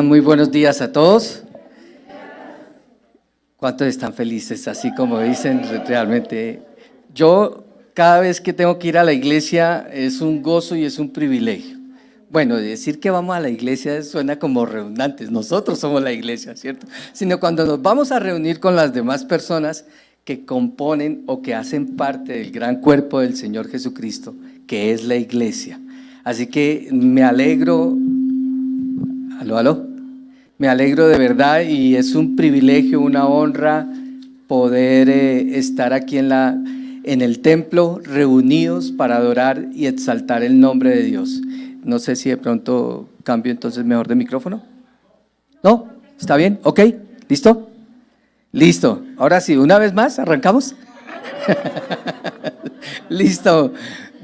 Muy buenos días a todos. ¿Cuántos están felices? Así como dicen, realmente. Yo cada vez que tengo que ir a la iglesia es un gozo y es un privilegio. Bueno, decir que vamos a la iglesia suena como redundantes. Nosotros somos la iglesia, ¿cierto? Sino cuando nos vamos a reunir con las demás personas que componen o que hacen parte del gran cuerpo del Señor Jesucristo, que es la iglesia. Así que me alegro. Aló. Me alegro de verdad y es un privilegio, una honra poder estar aquí en el templo reunidos para adorar y exaltar el nombre de Dios. No sé si de pronto cambio entonces mejor de micrófono. ¿No? ¿Está bien? ¿Ok? ¿Listo? Listo. Ahora sí, una vez más, ¿arrancamos? Listo.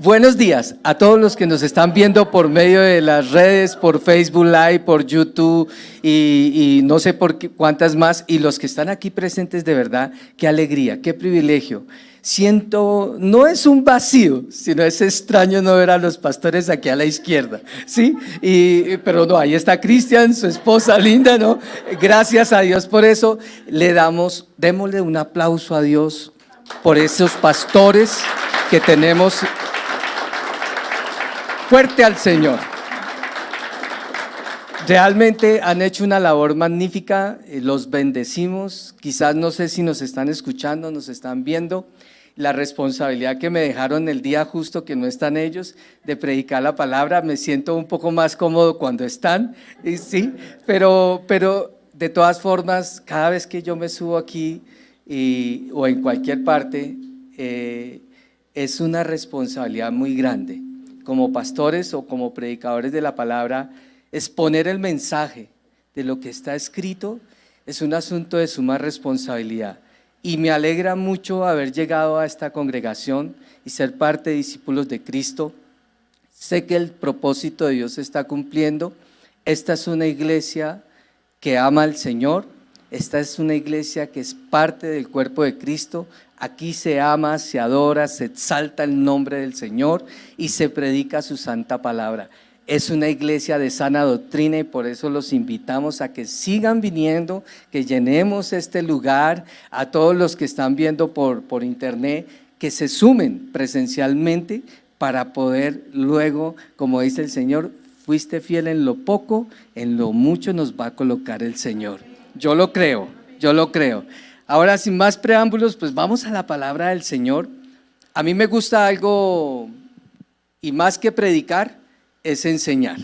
Buenos días a todos los que nos están viendo por medio de las redes, por Facebook Live, por YouTube y no sé por cuántas más, y los que están aquí presentes, de verdad, qué alegría, qué privilegio. Siento, no es un vacío, sino es extraño no ver a los pastores aquí a la izquierda, ¿sí? Pero no, ahí está Cristian, su esposa linda, ¿no? Gracias a Dios por eso. Démosle un aplauso a Dios por esos pastores que tenemos. Fuerte al Señor. Realmente han hecho una labor magnífica, los bendecimos. Quizás no sé si nos están escuchando, nos están viendo. La responsabilidad que me dejaron el día justo que no están ellos de predicar la palabra, me siento un poco más cómodo cuando están, sí, pero de todas formas, cada vez que yo me subo aquí o en cualquier parte, es una responsabilidad muy grande. Como pastores o como predicadores de la palabra, exponer el mensaje de lo que está escrito es un asunto de suma responsabilidad. Y me alegra mucho haber llegado a esta congregación y ser parte de discípulos de Cristo. Sé que el propósito de Dios se está cumpliendo. Esta es una iglesia que ama al Señor. Esta es una iglesia que es parte del cuerpo de Cristo. Aquí se ama, se adora, se exalta el nombre del Señor y se predica su santa palabra. Es una iglesia de sana doctrina y por eso los invitamos a que sigan viniendo, que llenemos este lugar. A todos los que están viendo por internet, que se sumen presencialmente para poder luego, como dice el Señor, fuiste fiel en lo poco, en lo mucho nos va a colocar el Señor. Yo lo creo. Ahora, sin más preámbulos, pues vamos a la palabra del Señor. A mí me gusta algo, y más que predicar, es enseñar.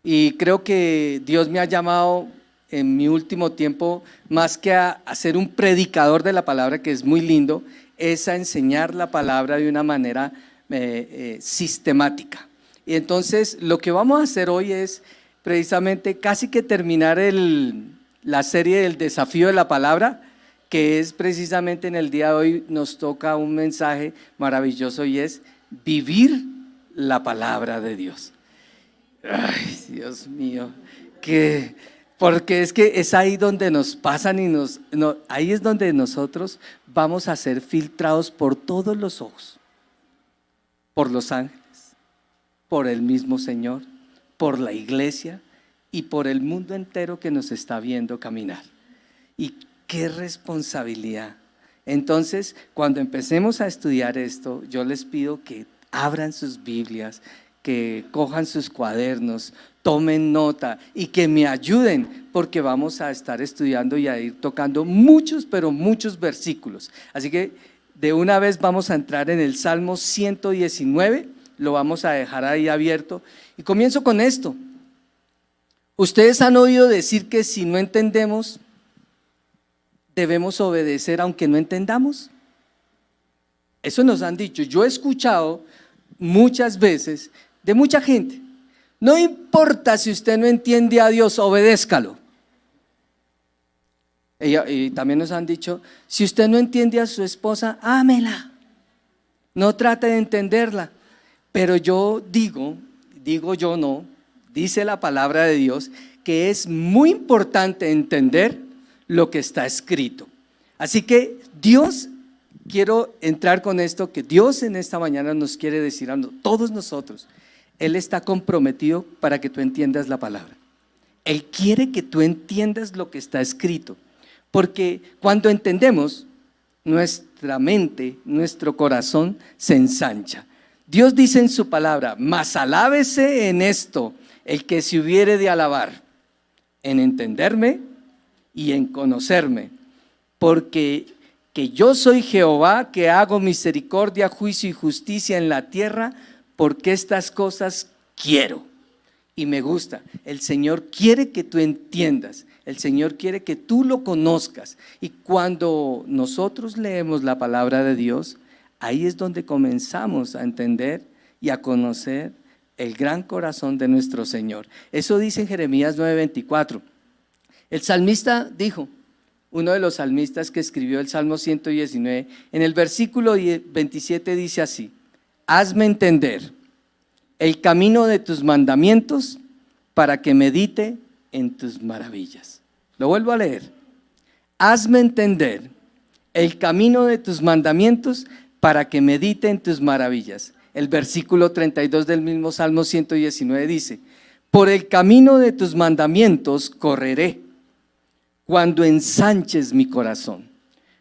Y creo que Dios me ha llamado en mi último tiempo, más que a ser un predicador de la palabra, que es muy lindo, es a enseñar la palabra de una manera sistemática. Y entonces, lo que vamos a hacer hoy es precisamente casi que terminar la serie del desafío de la palabra, que es precisamente en el día de hoy nos toca un mensaje maravilloso y es vivir la palabra de Dios. Ay, Dios mío, porque es que es ahí donde nos pasan ahí es donde nosotros vamos a ser filtrados por todos los ojos, por los ángeles, por el mismo Señor, por la iglesia y por el mundo entero que nos está viendo caminar. Y qué responsabilidad. Entonces, cuando empecemos a estudiar esto, yo les pido que abran sus Biblias, que cojan sus cuadernos, tomen nota y que me ayuden, porque vamos a estar estudiando y a ir tocando muchos, pero muchos versículos. Así que de una vez vamos a entrar en el Salmo 119, lo vamos a dejar ahí abierto y comienzo con esto. Ustedes han oído decir que si no entendemos, debemos obedecer aunque no entendamos. Eso nos han dicho. Yo he escuchado muchas veces de mucha gente, no importa si usted no entiende a Dios, obedézcalo. Y también nos han dicho, si usted no entiende a su esposa, ámela, no trate de entenderla. Pero yo digo yo no, dice la palabra de Dios, que es muy importante entender lo que está escrito. Así que quiero entrar con esto, que Dios en esta mañana nos quiere decir a todos nosotros, Él está comprometido para que tú entiendas la palabra. Él quiere que tú entiendas lo que está escrito, porque cuando entendemos, nuestra mente, nuestro corazón se ensancha. Dios dice en su palabra: mas alábese en esto el que se hubiere de alabar, en entenderme y en conocerme, porque que yo soy Jehová, que hago misericordia, juicio y justicia en la tierra, porque estas cosas quiero. Y me gusta, el Señor quiere que tú entiendas, el Señor quiere que tú lo conozcas. Y cuando nosotros leemos la palabra de Dios, ahí es donde comenzamos a entender y a conocer el gran corazón de nuestro Señor. Eso dice en Jeremías 9:24. El salmista dijo, uno de los salmistas que escribió el Salmo 119, en el versículo 27 dice así: hazme entender el camino de tus mandamientos para que medite en tus maravillas. Lo vuelvo a leer. Hazme entender el camino de tus mandamientos para que medite en tus maravillas. El versículo 32 del mismo Salmo 119 dice: por el camino de tus mandamientos correré cuando ensanches mi corazón.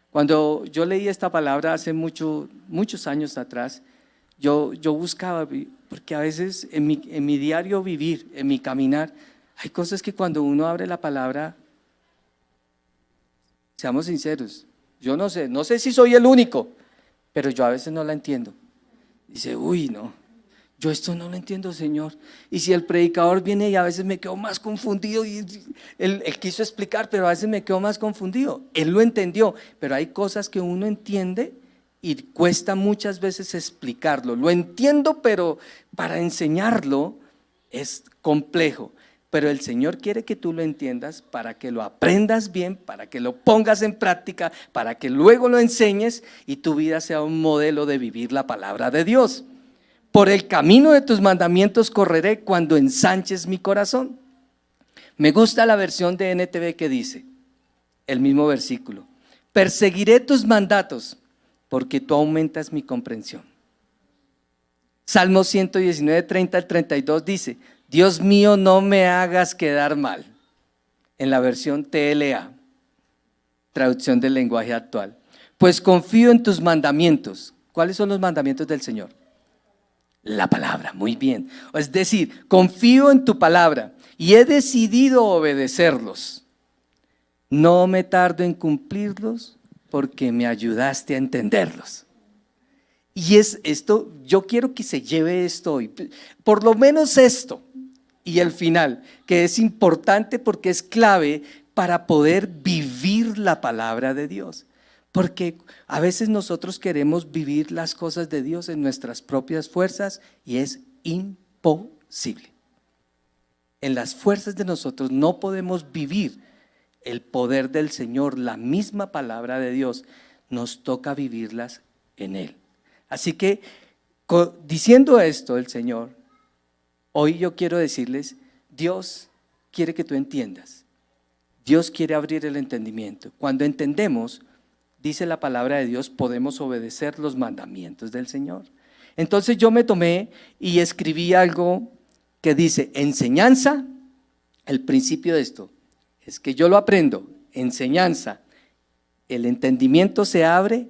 Cuando yo leí esta palabra hace muchos años atrás, yo buscaba, porque a veces en mi diario vivir, en mi caminar, hay cosas que cuando uno abre la palabra, seamos sinceros, yo no sé si soy el único, pero yo a veces no la entiendo. Dice, uy, no, yo esto no lo entiendo, Señor. Y si el predicador viene y a veces me quedo más confundido, y él quiso explicar, pero a veces me quedo más confundido. Él lo entendió, pero hay cosas que uno entiende y cuesta muchas veces explicarlo. Lo entiendo, pero para enseñarlo es complejo. Pero el Señor quiere que tú lo entiendas para que lo aprendas bien, para que lo pongas en práctica, para que luego lo enseñes y tu vida sea un modelo de vivir la palabra de Dios. Por el camino de tus mandamientos correré cuando ensanches mi corazón. Me gusta la versión de NTV que dice, el mismo versículo: perseguiré tus mandatos porque tú aumentas mi comprensión. Salmo 119, 30 al 32 dice: Dios mío, no me hagas quedar mal. En la versión TLA, traducción del lenguaje actual. Pues confío en tus mandamientos. ¿Cuáles son los mandamientos del Señor? La palabra, muy bien. Es decir, confío en tu palabra y he decidido obedecerlos. No me tardo en cumplirlos porque me ayudaste a entenderlos. Y es esto, yo quiero que se lleve esto hoy, por lo menos esto, y el final, que es importante porque es clave para poder vivir la palabra de Dios. Porque a veces nosotros queremos vivir las cosas de Dios en nuestras propias fuerzas y es imposible. En las fuerzas de nosotros no podemos vivir el poder del Señor, la misma palabra de Dios, nos toca vivirlas en Él. Así que, diciendo esto el Señor, hoy yo quiero decirles, Dios quiere que tú entiendas, Dios quiere abrir el entendimiento. Cuando entendemos, dice la palabra de Dios, podemos obedecer los mandamientos del Señor. Entonces yo me tomé y escribí algo que dice, enseñanza, el principio de esto, es que yo lo aprendo, enseñanza, el entendimiento se abre,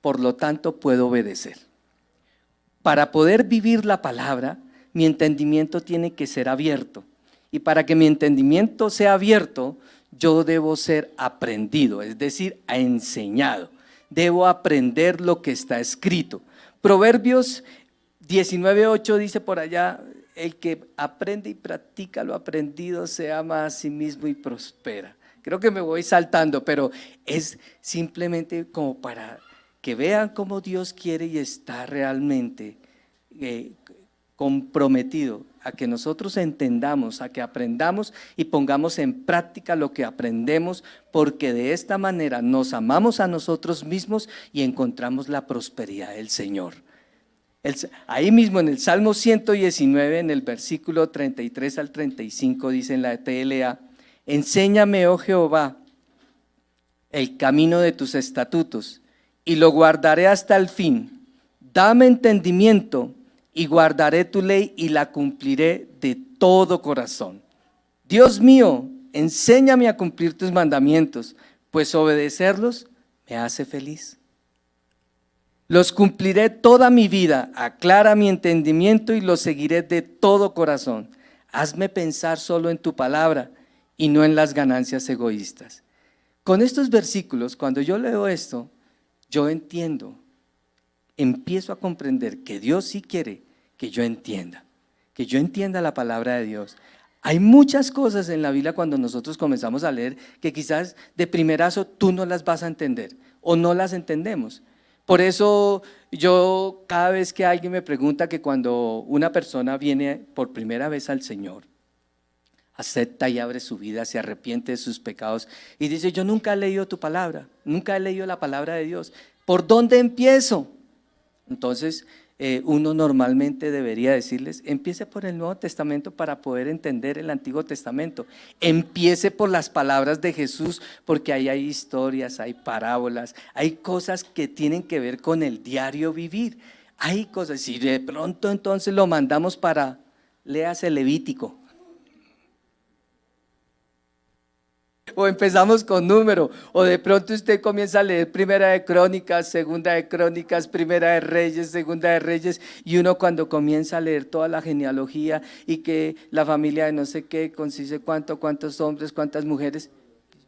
por lo tanto puedo obedecer. Para poder vivir la palabra, mi entendimiento tiene que ser abierto. Y para que mi entendimiento sea abierto, yo debo ser aprendido, es decir, enseñado. Debo aprender lo que está escrito. Proverbios 19:8 dice por allá, el que aprende y practica lo aprendido se ama a sí mismo y prospera. Creo que me voy saltando, pero es simplemente como para que vean cómo Dios quiere y está realmente comprometido a que nosotros entendamos, a que aprendamos y pongamos en práctica lo que aprendemos, porque de esta manera nos amamos a nosotros mismos y encontramos la prosperidad del Señor. Ahí mismo en el Salmo 119, en el versículo 33 al 35, dice en la TLA, enséñame, oh Jehová, el camino de tus estatutos y lo guardaré hasta el fin. Dame entendimiento y guardaré tu ley y la cumpliré de todo corazón. Dios mío, enséñame a cumplir tus mandamientos, pues obedecerlos me hace feliz. Los cumpliré toda mi vida, aclara mi entendimiento y los seguiré de todo corazón. Hazme pensar solo en tu palabra y no en las ganancias egoístas. Con estos versículos, cuando yo leo esto, yo entiendo, empiezo a comprender que Dios sí quiere que yo entienda la palabra de Dios. Hay muchas cosas en la Biblia cuando nosotros comenzamos a leer que quizás de primerazo tú no las vas a entender o no las entendemos. Por eso yo cada vez que alguien me pregunta que cuando una persona viene por primera vez al Señor, acepta y abre su vida, se arrepiente de sus pecados y dice, yo nunca he leído tu palabra, nunca he leído la palabra de Dios, ¿por dónde empiezo? Entonces uno normalmente debería decirles, empiece por el Nuevo Testamento para poder entender el Antiguo Testamento, empiece por las palabras de Jesús, porque ahí hay historias, hay parábolas, hay cosas que tienen que ver con el diario vivir, hay cosas, si de pronto entonces lo mandamos para, léase Levítico, o empezamos con número, o de pronto usted comienza a leer Primera de Crónicas, Segunda de Crónicas, Primera de Reyes, Segunda de Reyes, y uno cuando comienza a leer toda la genealogía y que la familia de no sé qué, consiste cuántos hombres, cuántas mujeres,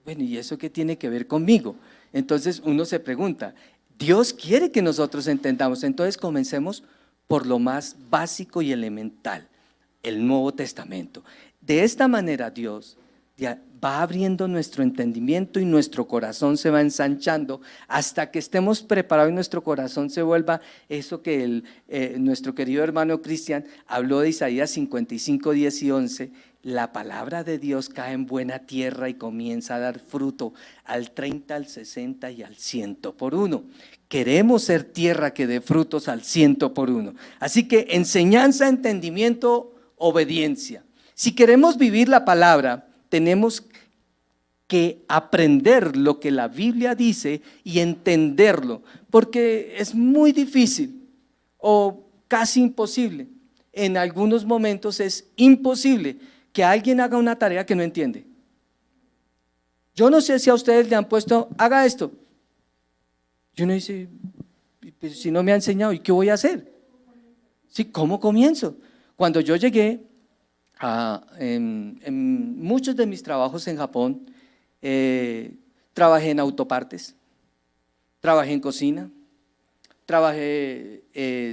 bueno, ¿y eso qué tiene que ver conmigo? Entonces uno se pregunta, Dios quiere que nosotros entendamos, entonces comencemos por lo más básico y elemental, el Nuevo Testamento. De esta manera Dios va abriendo nuestro entendimiento y nuestro corazón se va ensanchando hasta que estemos preparados y nuestro corazón se vuelva eso que nuestro querido hermano Cristian habló de Isaías 55, 10 y 11. La palabra de Dios cae en buena tierra y comienza a dar fruto al 30, al 60 y al 100 por uno. Queremos ser tierra que dé frutos al 100 por uno. Así que enseñanza, entendimiento, obediencia. Si queremos vivir la palabra, tenemos que aprender lo que la Biblia dice y entenderlo, porque es muy difícil o casi imposible. En algunos momentos es imposible que alguien haga una tarea que no entiende. Yo no sé si a ustedes le han puesto, haga esto. Y uno dice, pues si no me ha enseñado, ¿y qué voy a hacer? Sí, ¿cómo comienzo? Cuando yo llegué en muchos de mis trabajos en Japón, trabajé en autopartes, trabajé en cocina, trabajé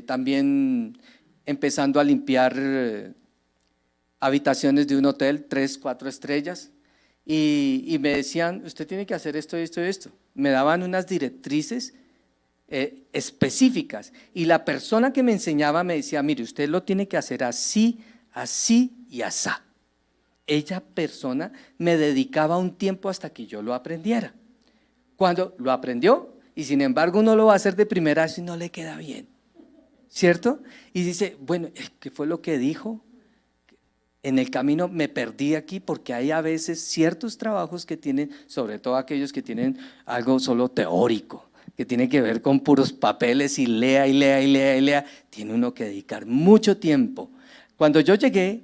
también empezando a limpiar habitaciones de un hotel, 3, 4 estrellas, y me decían, usted tiene que hacer esto, esto y esto. Me daban unas directrices específicas y la persona que me enseñaba me decía, mire, usted lo tiene que hacer así, así y asá. Ella persona me dedicaba un tiempo hasta que yo lo aprendiera. Cuando lo aprendió, y sin embargo uno lo va a hacer de primera vez y no le queda bien, ¿cierto? Y dice, bueno, ¿qué fue lo que dijo? En el camino me perdí aquí porque hay a veces ciertos trabajos que tienen, sobre todo aquellos que tienen algo solo teórico, que tiene que ver con puros papeles y lea y lea y lea y lea, tiene uno que dedicar mucho tiempo. Cuando yo llegué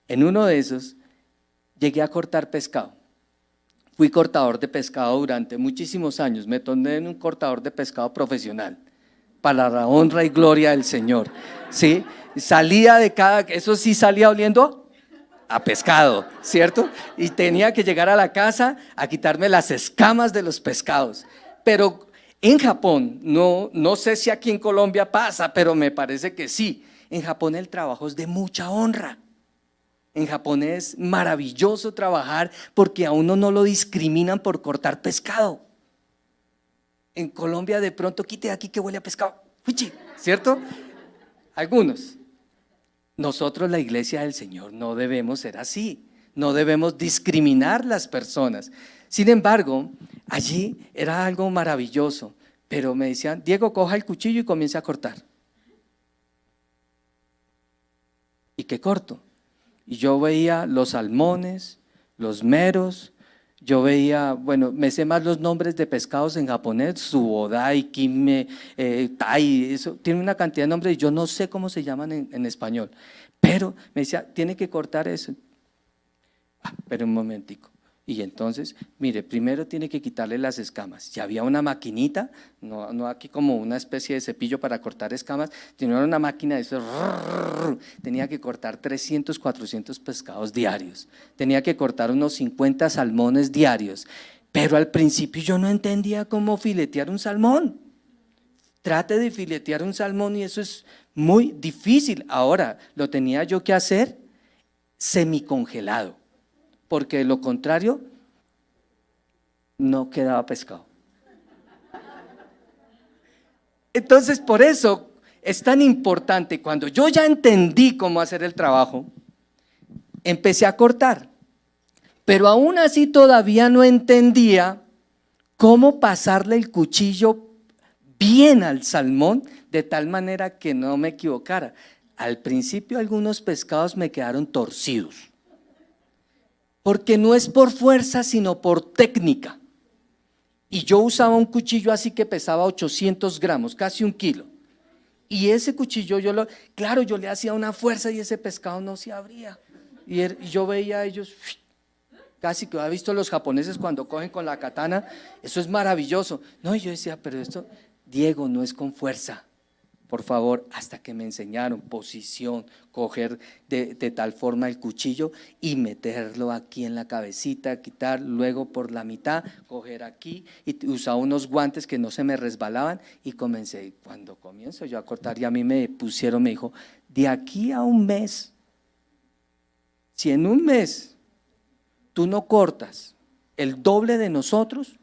en uno de esos, llegué a cortar pescado. Fui cortador de pescado durante muchísimos años, me torné en un cortador de pescado profesional, para la honra y gloria del Señor. ¿Sí? Salía de eso sí salía oliendo a pescado, ¿cierto? Y tenía que llegar a la casa a quitarme las escamas de los pescados. Pero en Japón, no sé si aquí en Colombia pasa, pero me parece que sí. En Japón el trabajo es de mucha honra. En Japón es maravilloso trabajar porque a uno no lo discriminan por cortar pescado. En Colombia de pronto quite aquí que huele a pescado, ¿cierto? Algunos. Nosotros, la iglesia del Señor, no debemos ser así, no debemos discriminar las personas. Sin embargo, allí era algo maravilloso, pero me decían, Diego, coja el cuchillo y comience a cortar. ¿Y qué corto? Y yo veía los salmones, los meros, yo veía, bueno, me sé más los nombres de pescados en japonés, subodai, kime, tai, eso tiene una cantidad de nombres y yo no sé cómo se llaman en español, pero me decía, tiene que cortar eso. Pero un momentico. Y entonces, mire, primero tiene que quitarle las escamas. Ya había una maquinita, no aquí como una especie de cepillo para cortar escamas, sino una máquina de eso. Tenía que cortar 300, 400 pescados diarios. Tenía que cortar unos 50 salmones diarios. Pero al principio yo no entendía cómo filetear un salmón. Trate de filetear un salmón y eso es muy difícil. Ahora, lo tenía yo que hacer semicongelado, porque de lo contrario no quedaba pescado. Entonces, por eso es tan importante, cuando yo ya entendí cómo hacer el trabajo, empecé a cortar, pero aún así todavía no entendía cómo pasarle el cuchillo bien al salmón de tal manera que no me equivocara. Al principio algunos pescados me quedaron torcidos, porque no es por fuerza sino por técnica. Y yo usaba un cuchillo así que pesaba 800 gramos, casi 1 kilo. Y ese cuchillo claro, yo le hacía una fuerza y ese pescado no se abría. Y yo veía a ellos, casi que había visto los japoneses cuando cogen con la katana, eso es maravilloso. No, y yo decía, pero esto, Diego, no es con fuerza. Por favor, hasta que me enseñaron posición, coger de tal forma el cuchillo y meterlo aquí en la cabecita, quitar, luego por la mitad, coger aquí y usaba unos guantes que no se me resbalaban y comencé. Cuando comienzo yo a cortar y a mí me dijo, de aquí a un mes, si en un mes tú no cortas el doble de nosotros,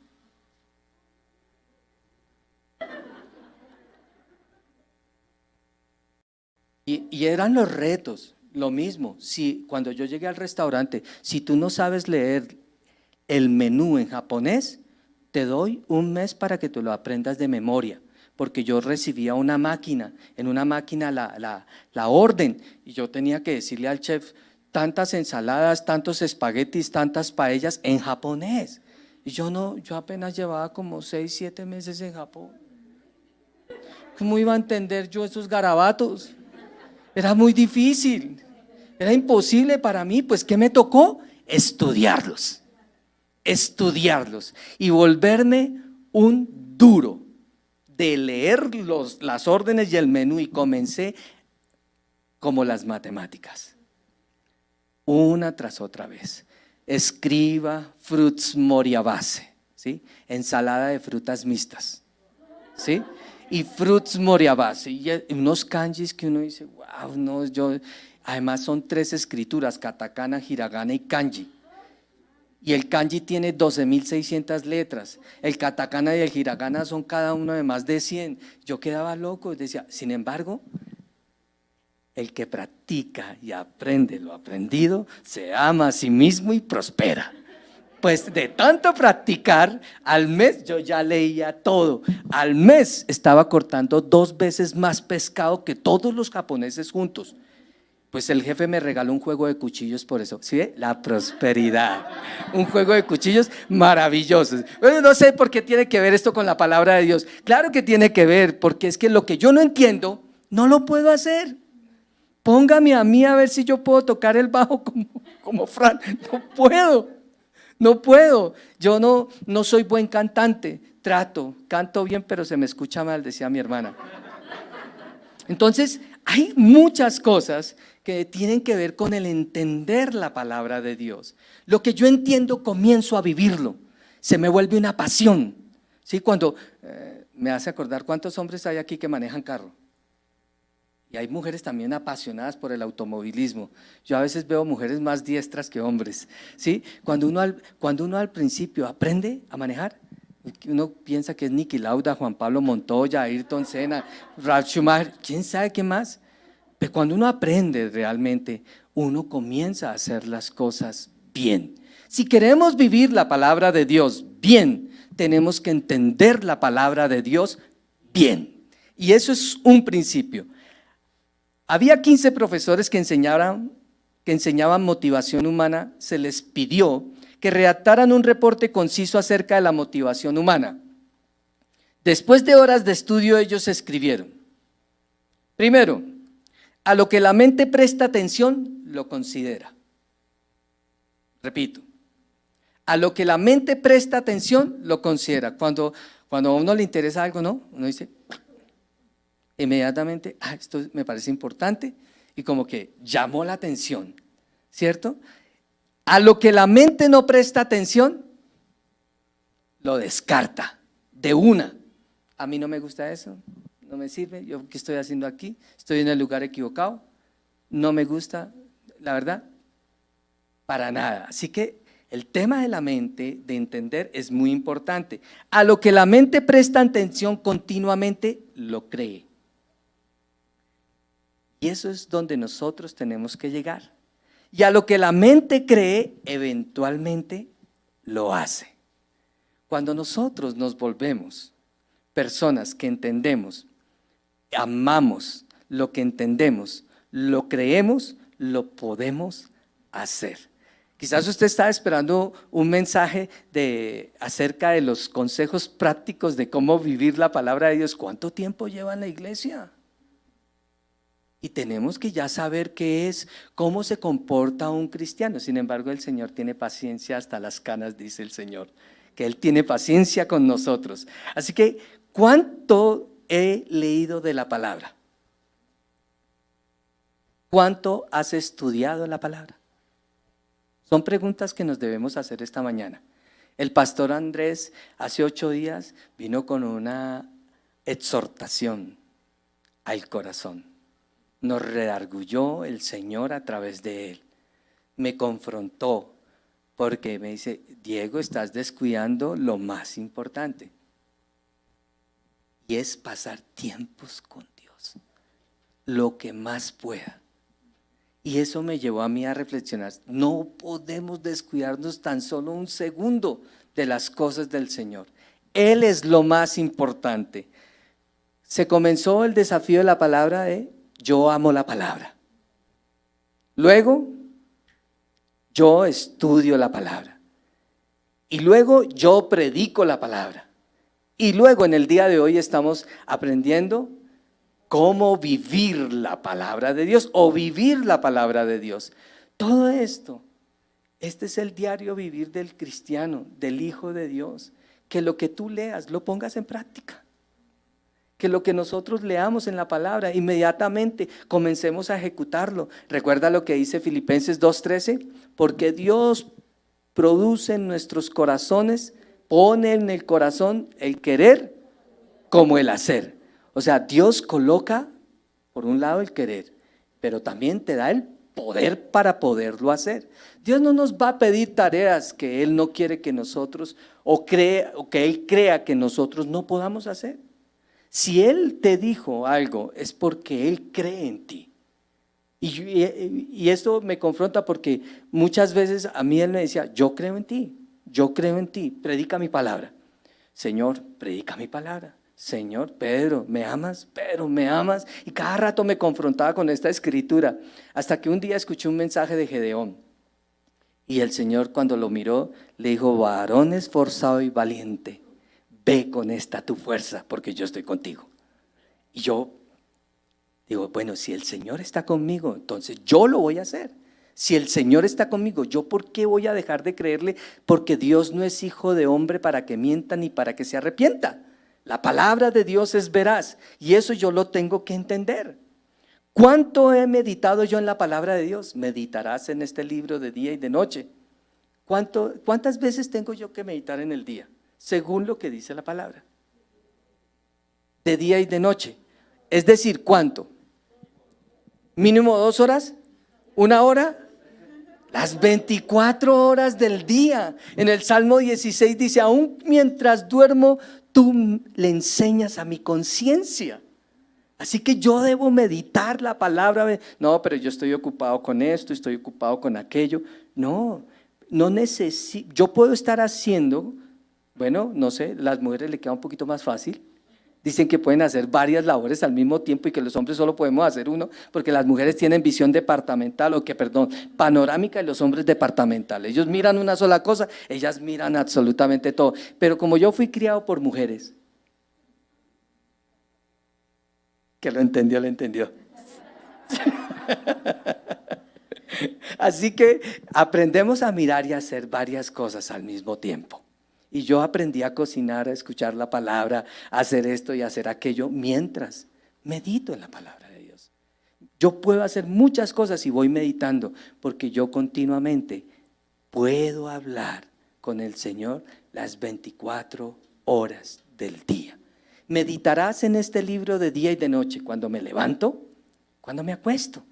y eran los retos, lo mismo, cuando yo llegué al restaurante, si tú no sabes leer el menú en japonés, te doy un mes para que tú lo aprendas de memoria, porque yo recibía una máquina, en una máquina la orden, y yo tenía que decirle al chef tantas ensaladas, tantos espaguetis, tantas paellas en japonés, y yo apenas llevaba como 6, 7 meses en Japón. ¿Cómo iba a entender yo esos garabatos? Era muy difícil, era imposible para mí, pues ¿qué me tocó? Estudiarlos y volverme un duro de leer las órdenes y el menú, y comencé como las matemáticas, una tras otra vez. Escriba fruits moria base, ¿sí? Ensalada de frutas mixtas, ¿sí? Y fruits moria base, y unos kanjis que uno dice, wow, no, además son 3 escrituras, katakana, hiragana y kanji. Y el kanji tiene 12.600 letras, el katakana y el hiragana son cada uno de más de 100. Yo quedaba loco, decía, sin embargo, el que practica y aprende lo aprendido, se ama a sí mismo y prospera. Pues de tanto practicar, al mes yo ya leía todo. Al mes estaba cortando 2 veces más pescado que todos los japoneses juntos. Pues el jefe me regaló un juego de cuchillos por eso. ¿Sí ve? La prosperidad. Un juego de cuchillos maravillosos. Bueno, no sé por qué tiene que ver esto con la palabra de Dios. Claro que tiene que ver, porque es que lo que yo no entiendo, no lo puedo hacer. Póngame a mí a ver si yo puedo tocar el bajo como Fran. No puedo, yo no soy buen cantante, canto bien, pero se me escucha mal, decía mi hermana. Entonces, hay muchas cosas que tienen que ver con el entender la palabra de Dios. Lo que yo entiendo, comienzo a vivirlo, se me vuelve una pasión. ¿Sí? Cuando me hace acordar cuántos hombres hay aquí que manejan carro. Y hay mujeres también apasionadas por el automovilismo. Yo a veces veo mujeres más diestras que hombres, ¿sí? Cuando uno al principio aprende a manejar, uno piensa que es Niki Lauda, Juan Pablo Montoya, Ayrton Senna, Ralf Schumacher, quién sabe qué más. Pero cuando uno aprende realmente, uno comienza a hacer las cosas bien. Si queremos vivir la palabra de Dios bien, tenemos que entender la palabra de Dios bien. Y eso es un principio. Había 15 profesores que enseñaban motivación humana. Se les pidió que redactaran un reporte conciso acerca de la motivación humana. Después de horas de estudio, ellos escribieron: primero, a lo que la mente presta atención, lo considera. Repito, a lo que la mente presta atención, lo considera. Cuando a uno le interesa algo, ¿no? Uno dice, inmediatamente, esto me parece importante y como que llamó la atención, ¿cierto? A lo que la mente no presta atención, lo descarta de una. A mí no me gusta eso, no me sirve, yo qué estoy haciendo aquí, estoy en el lugar equivocado, no me gusta, la verdad, para nada. Así que el tema de la mente, de entender, es muy importante. A lo que la mente presta atención continuamente, lo cree. Y eso es donde nosotros tenemos que llegar. Y a lo que la mente cree, eventualmente lo hace. Cuando nosotros nos volvemos personas que entendemos, amamos lo que entendemos, lo creemos, lo podemos hacer. Quizás usted está esperando un mensaje acerca de los consejos prácticos de cómo vivir la palabra de Dios. ¿Cuánto tiempo lleva en la iglesia? Y tenemos que ya saber qué es, cómo se comporta un cristiano. Sin embargo, el Señor tiene paciencia hasta las canas, dice el Señor, que Él tiene paciencia con nosotros. Así que, ¿cuánto he leído de la palabra? ¿Cuánto has estudiado la palabra? Son preguntas que nos debemos hacer esta mañana. El pastor Andrés hace 8 días vino con una exhortación al corazón. Nos redarguyó el Señor a través de él. Me confrontó porque me dice, Diego, estás descuidando lo más importante. Y es pasar tiempos con Dios, lo que más pueda. Y eso me llevó a mí a reflexionar, no podemos descuidarnos tan solo un segundo de las cosas del Señor. Él es lo más importante. Se comenzó el desafío de la palabra de yo amo la palabra. Luego, yo estudio la palabra. Y luego yo predico la palabra. Y luego en el día de hoy estamos aprendiendo cómo vivir la palabra de Dios o vivir la palabra de Dios. Todo esto, este es el diario vivir del cristiano, del Hijo de Dios. Que lo que tú leas lo pongas en práctica. Que lo que nosotros leamos en la palabra, inmediatamente comencemos a ejecutarlo. Recuerda lo que dice Filipenses 2:13, porque Dios produce en nuestros corazones, pone en el corazón el querer como el hacer. O sea, Dios coloca, por un lado, el querer, pero también te da el poder para poderlo hacer. Dios no nos va a pedir tareas que Él no quiere que nosotros, o que Él crea que nosotros no podamos hacer. Si Él te dijo algo, es porque Él cree en ti. Y esto me confronta porque muchas veces a mí Él me decía, yo creo en ti, predica mi palabra. Señor, predica mi palabra. Señor, Pedro, ¿me amas? Pedro, ¿me amas? Y cada rato me confrontaba con esta escritura, hasta que un día escuché un mensaje de Gedeón. Y el Señor, cuando lo miró, le dijo, varón esforzado y valiente, ve con esta tu fuerza, porque yo estoy contigo. Y yo digo, bueno, si el Señor está conmigo, entonces yo lo voy a hacer. Si el Señor está conmigo, ¿yo por qué voy a dejar de creerle? Porque Dios no es hijo de hombre para que mienta ni para que se arrepienta. La palabra de Dios es veraz y eso yo lo tengo que entender. ¿Cuánto he meditado yo en la palabra de Dios? Meditarás en este libro de día y de noche. ¿Cuántas veces tengo yo que meditar en el día? Según lo que dice la palabra. De día y de noche. Es decir, ¿cuánto? ¿Mínimo 2 horas? ¿1 hora? Las 24 horas del día. En el Salmo 16 dice, aún mientras duermo, tú le enseñas a mi conciencia. Así que yo debo meditar la palabra. No, pero yo estoy ocupado con esto, estoy ocupado con aquello. No necesito. Yo puedo estar haciendo, bueno, no sé, las mujeres le queda un poquito más fácil. Dicen que pueden hacer varias labores al mismo tiempo y que los hombres solo podemos hacer uno, porque las mujeres tienen visión departamental, panorámica, y los hombres departamental. Ellos miran una sola cosa, ellas miran absolutamente todo. Pero como yo fui criado por mujeres, que lo entendió. Así que aprendemos a mirar y a hacer varias cosas al mismo tiempo. Y yo aprendí a cocinar, a escuchar la palabra, a hacer esto y a hacer aquello mientras medito en la palabra de Dios. Yo puedo hacer muchas cosas y voy meditando porque yo continuamente puedo hablar con el Señor las 24 horas del día. Meditarás en este libro de día y de noche, cuando me levanto, cuando me acuesto.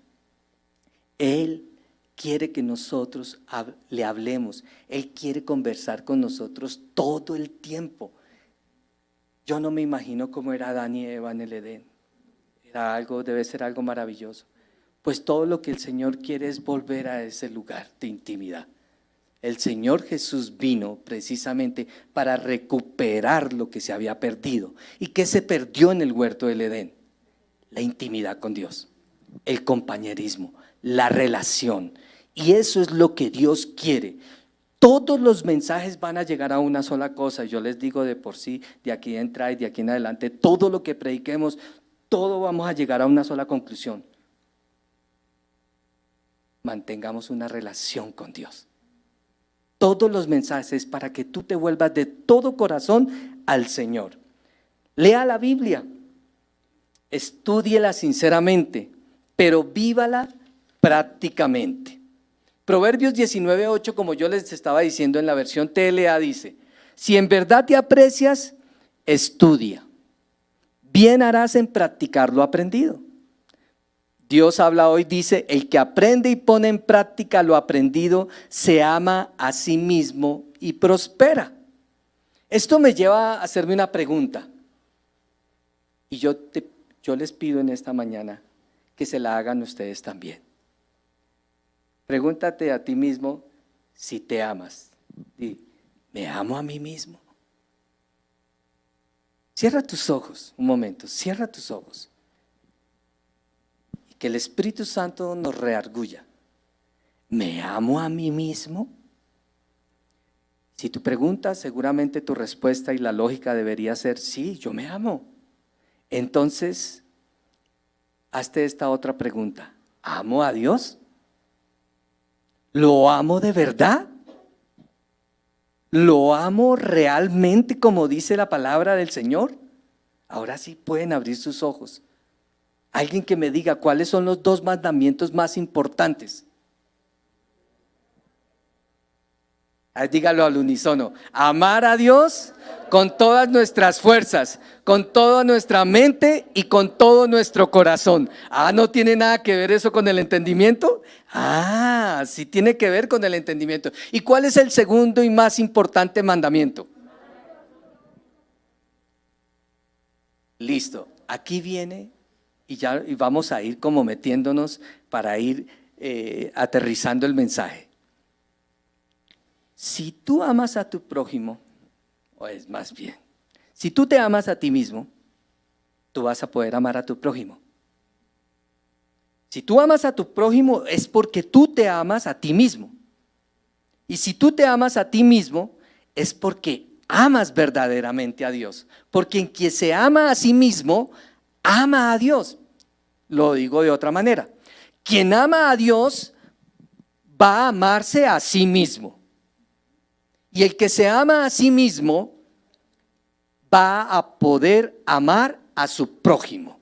Él quiere que nosotros le hablemos. Él quiere conversar con nosotros todo el tiempo. Yo no me imagino cómo era Adán y Eva en el Edén. Debe ser algo maravilloso. Pues todo lo que el Señor quiere es volver a ese lugar de intimidad. El Señor Jesús vino precisamente para recuperar lo que se había perdido. ¿Y qué se perdió en el huerto del Edén? La intimidad con Dios, el compañerismo, la relación. Y eso es lo que Dios quiere. Todos los mensajes van a llegar a una sola cosa. Yo les digo de por sí, de aquí en entrada y de aquí en adelante, todo lo que prediquemos, todo vamos a llegar a una sola conclusión. Mantengamos una relación con Dios. Todos los mensajes para que tú te vuelvas de todo corazón al Señor. Lea la Biblia, estúdiela sinceramente, pero vívala prácticamente. Proverbios 19:8, como yo les estaba diciendo en la versión TLA, dice: si en verdad te aprecias, estudia. Bien harás en practicar lo aprendido. Dios habla hoy, dice: el que aprende y pone en práctica lo aprendido se ama a sí mismo y prospera. Esto me lleva a hacerme una pregunta. Y yo les pido en esta mañana que se la hagan ustedes también. Pregúntate a ti mismo si te amas. Di: ¿me amo a mí mismo? Cierra tus ojos un momento, cierra tus ojos. Y que el Espíritu Santo nos reargulla. ¿Me amo a mí mismo? Si tú preguntas, seguramente tu respuesta y la lógica debería ser: sí, yo me amo. Entonces, hazte esta otra pregunta: ¿amo a Dios? ¿Lo amo de verdad? ¿Lo amo realmente como dice la palabra del Señor? Ahora sí pueden abrir sus ojos. Alguien que me diga cuáles son los 2 mandamientos más importantes. Dígalo al unísono: amar a Dios con todas nuestras fuerzas, con toda nuestra mente y con todo nuestro corazón. ¿No tiene nada que ver eso con el entendimiento? Sí tiene que ver con el entendimiento. ¿Y cuál es el segundo y más importante mandamiento? Listo, aquí viene y vamos a ir como metiéndonos para ir aterrizando el mensaje. Si tú amas a tu prójimo, o es más bien, si tú te amas a ti mismo, tú vas a poder amar a tu prójimo. Si tú amas a tu prójimo es porque tú te amas a ti mismo. Y si tú te amas a ti mismo es porque amas verdaderamente a Dios. Porque en quien se ama a sí mismo, ama a Dios. Lo digo de otra manera: quien ama a Dios va a amarse a sí mismo. Y el que se ama a sí mismo va a poder amar a su prójimo.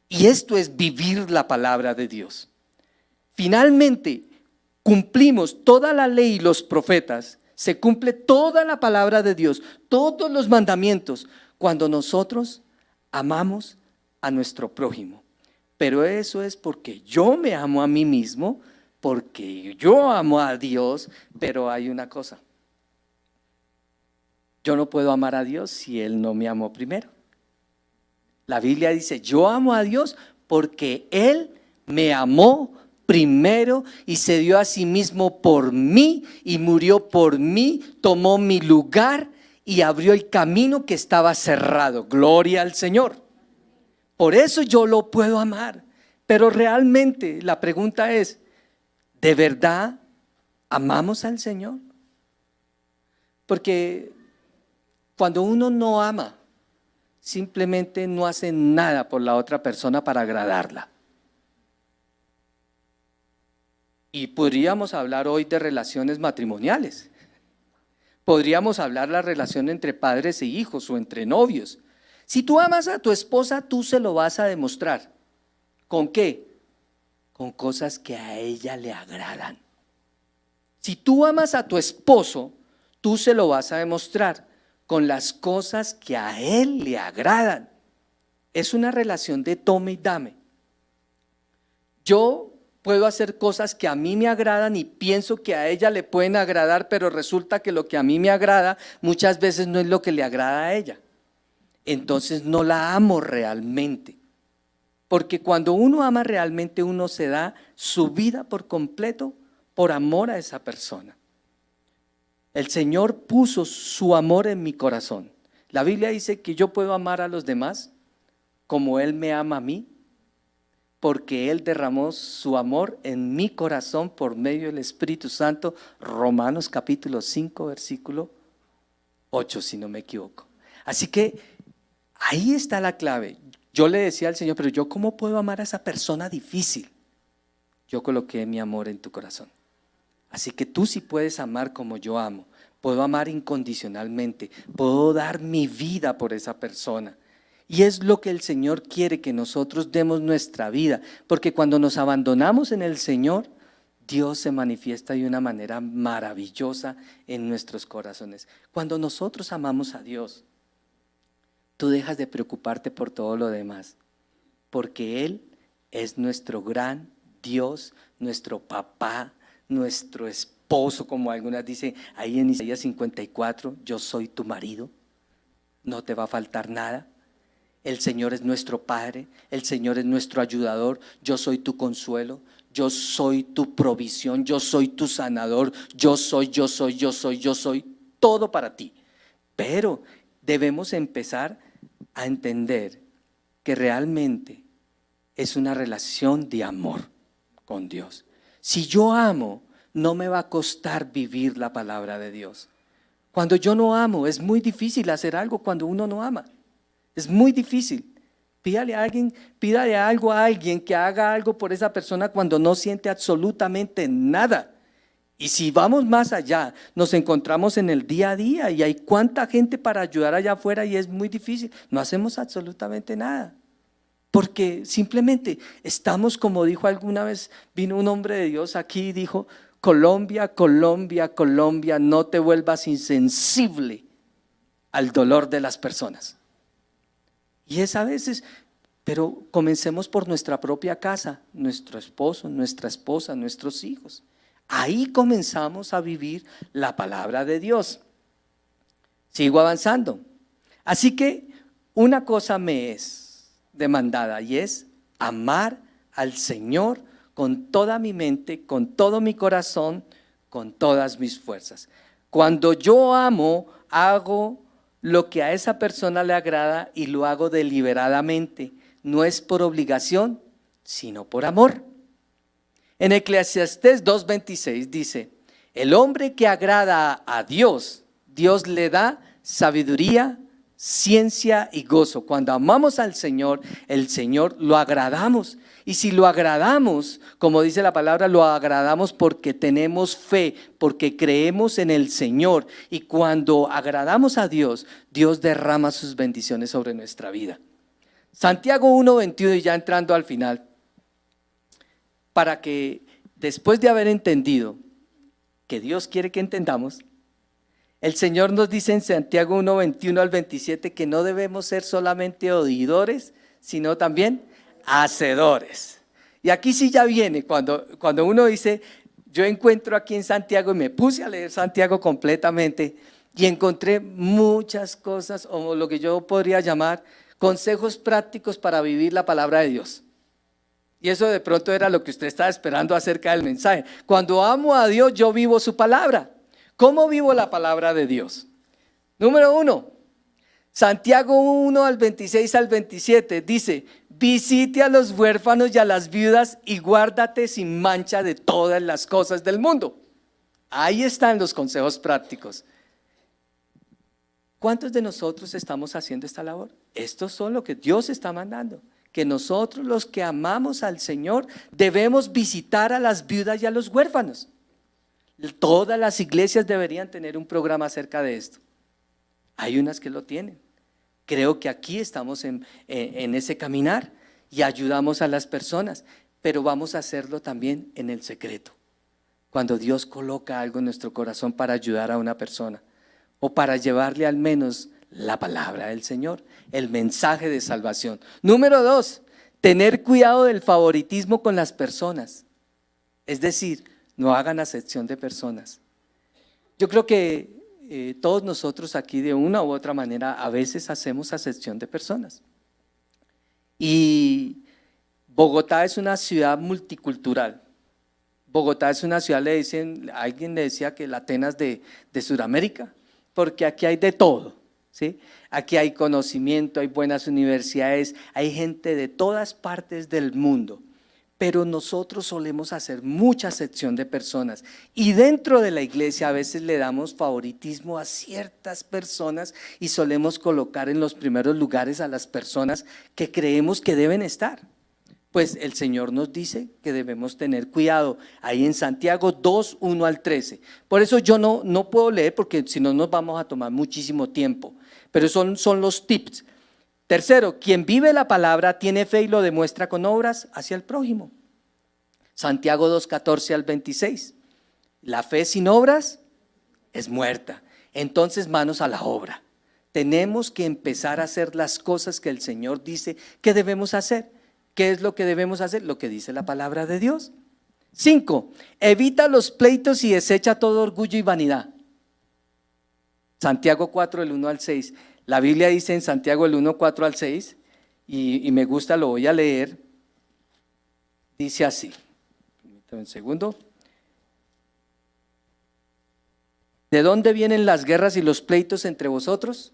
Y esto es vivir la palabra de Dios. Finalmente, cumplimos toda la ley y los profetas. Se cumple toda la palabra de Dios, todos los mandamientos, cuando nosotros amamos a nuestro prójimo. Pero eso es porque yo me amo a mí mismo, porque yo amo a Dios. Pero hay una cosa: yo no puedo amar a Dios si Él no me amó primero. La Biblia dice: yo amo a Dios porque Él me amó primero y se dio a sí mismo por mí y murió por mí, tomó mi lugar y abrió el camino que estaba cerrado. Gloria al Señor. Por eso yo lo puedo amar. Pero realmente la pregunta es: ¿de verdad amamos al Señor? Porque cuando uno no ama, simplemente no hace nada por la otra persona para agradarla. Y podríamos hablar hoy de relaciones matrimoniales. Podríamos hablar la relación entre padres e hijos o entre novios. Si tú amas a tu esposa, tú se lo vas a demostrar. ¿Con qué? Con cosas que a ella le agradan. Si tú amas a tu esposo, tú se lo vas a demostrar con las cosas que a él le agradan. Es una relación de tome y dame. Yo puedo hacer cosas que a mí me agradan y pienso que a ella le pueden agradar, pero resulta que lo que a mí me agrada muchas veces no es lo que le agrada a ella. Entonces no la amo realmente. Porque cuando uno ama realmente, uno se da su vida por completo por amor a esa persona. El Señor puso su amor en mi corazón. La Biblia dice que yo puedo amar a los demás como Él me ama a mí, porque Él derramó su amor en mi corazón por medio del Espíritu Santo. Romanos capítulo 5, versículo 8, si no me equivoco. Así que ahí está la clave. Yo le decía al Señor, pero yo ¿cómo puedo amar a esa persona difícil? Yo coloqué mi amor en tu corazón. Así que tú sí puedes amar como yo amo. Puedo amar incondicionalmente. Puedo dar mi vida por esa persona. Y es lo que el Señor quiere, que nosotros demos nuestra vida. Porque cuando nos abandonamos en el Señor, Dios se manifiesta de una manera maravillosa en nuestros corazones. Cuando nosotros amamos a Dios, tú dejas de preocuparte por todo lo demás. Porque Él es nuestro gran Dios, nuestro papá, nuestro esposo, como algunas dicen ahí en Isaías 54, yo soy tu marido, no te va a faltar nada. El Señor es nuestro Padre, el Señor es nuestro ayudador, yo soy tu consuelo, yo soy tu provisión, yo soy tu sanador, yo soy todo para ti. Pero debemos empezar a entender que realmente es una relación de amor con Dios. Si yo amo, no me va a costar vivir la palabra de Dios. Cuando yo no amo, es muy difícil hacer algo cuando uno no ama. Es muy difícil. Pídale algo a alguien que haga algo por esa persona cuando no siente absolutamente nada. Y si vamos más allá, nos encontramos en el día a día y hay cuánta gente para ayudar allá afuera y es muy difícil. No hacemos absolutamente nada. Porque simplemente estamos, como dijo alguna vez, vino un hombre de Dios aquí y dijo, Colombia, Colombia, Colombia, no te vuelvas insensible al dolor de las personas. Y es a veces, pero comencemos por nuestra propia casa, nuestro esposo, nuestra esposa, nuestros hijos. Ahí comenzamos a vivir la palabra de Dios. Sigo avanzando. Así que una cosa me es demandada y es amar al Señor con toda mi mente, con todo mi corazón, con todas mis fuerzas. Cuando yo amo, hago lo que a esa persona le agrada y lo hago deliberadamente. No es por obligación, sino por amor. En Eclesiastés 2:26 dice, el hombre que agrada a Dios, Dios le da sabiduría, ciencia y gozo. Cuando amamos al Señor, el Señor lo agradamos. Y si lo agradamos, como dice la palabra, lo agradamos porque tenemos fe, porque creemos en el Señor. Y cuando agradamos a Dios, Dios derrama sus bendiciones sobre nuestra vida. Santiago 1:21, y ya entrando al final, para que después de haber entendido que Dios quiere que entendamos, el Señor nos dice en Santiago 1:21 al 27 que no debemos ser solamente oidores, sino también hacedores. Y aquí sí ya viene, cuando uno dice, yo encuentro aquí en Santiago, y me puse a leer Santiago completamente, y encontré muchas cosas, o lo que yo podría llamar consejos prácticos para vivir la palabra de Dios. Y eso de pronto era lo que usted estaba esperando acerca del mensaje. Cuando amo a Dios, yo vivo su palabra. ¿Cómo vivo la palabra de Dios? Número 1, Santiago 1 al 26 al 27 dice, visite a los huérfanos y a las viudas y guárdate sin mancha de todas las cosas del mundo. Ahí están los consejos prácticos. ¿Cuántos de nosotros estamos haciendo esta labor? Esto es lo que Dios está mandando. que nosotros los que amamos al Señor debemos visitar a las viudas y a los huérfanos. Todas las iglesias deberían tener un programa acerca de esto. Hay unas que lo tienen. Creo que aquí estamos en ese caminar y ayudamos a las personas, pero vamos a hacerlo también en el secreto. Cuando Dios coloca algo en nuestro corazón para ayudar a una persona o para llevarle al menos la palabra del Señor, el mensaje de salvación. Número 2, tener cuidado del favoritismo con las personas. Es decir, no hagan acepción de personas. Yo creo que todos nosotros aquí de una u otra manera a veces hacemos acepción de personas. Y Bogotá es una ciudad multicultural. Bogotá es una ciudad, alguien le decía que la Atenas de Sudamérica, porque aquí hay de todo, ¿sí? Aquí hay conocimiento, hay buenas universidades, hay gente de todas partes del mundo, pero nosotros solemos hacer mucha acepción de personas y dentro de la iglesia a veces le damos favoritismo a ciertas personas y solemos colocar en los primeros lugares a las personas que creemos que deben estar. Pues el Señor nos dice que debemos tener cuidado, ahí en Santiago 2, 1 al 13. Por eso yo no puedo leer porque si no nos vamos a tomar muchísimo tiempo, pero son los tips. Tercero, quien vive la palabra tiene fe y lo demuestra con obras hacia el prójimo. Santiago 2, 14 al 26. La fe sin obras es muerta, entonces manos a la obra. Tenemos que empezar a hacer las cosas que el Señor dice que debemos hacer. ¿Qué es lo que debemos hacer? Lo que dice la palabra de Dios. 5, evita los pleitos y desecha todo orgullo y vanidad. Santiago 4, del 1 al 6. La Biblia dice en Santiago el 1, 4 al 6, y me gusta, lo voy a leer. Dice así, permítame un segundo. ¿De dónde vienen las guerras y los pleitos entre vosotros?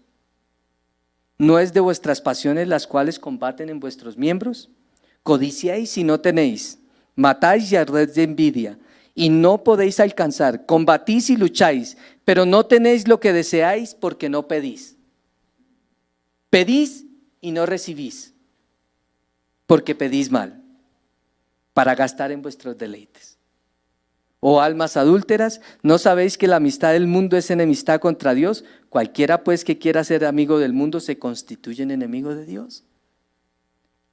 ¿No es de vuestras pasiones las cuales combaten en vuestros miembros? Codiciáis y no tenéis, matáis y ardéis de envidia, y no podéis alcanzar, combatís y lucháis, pero no tenéis lo que deseáis porque no pedís. Pedís y no recibís, porque pedís mal, para gastar en vuestros deleites. Oh almas adúlteras, ¿no sabéis que la amistad del mundo es enemistad contra Dios? Cualquiera pues que quiera ser amigo del mundo se constituye en enemigo de Dios.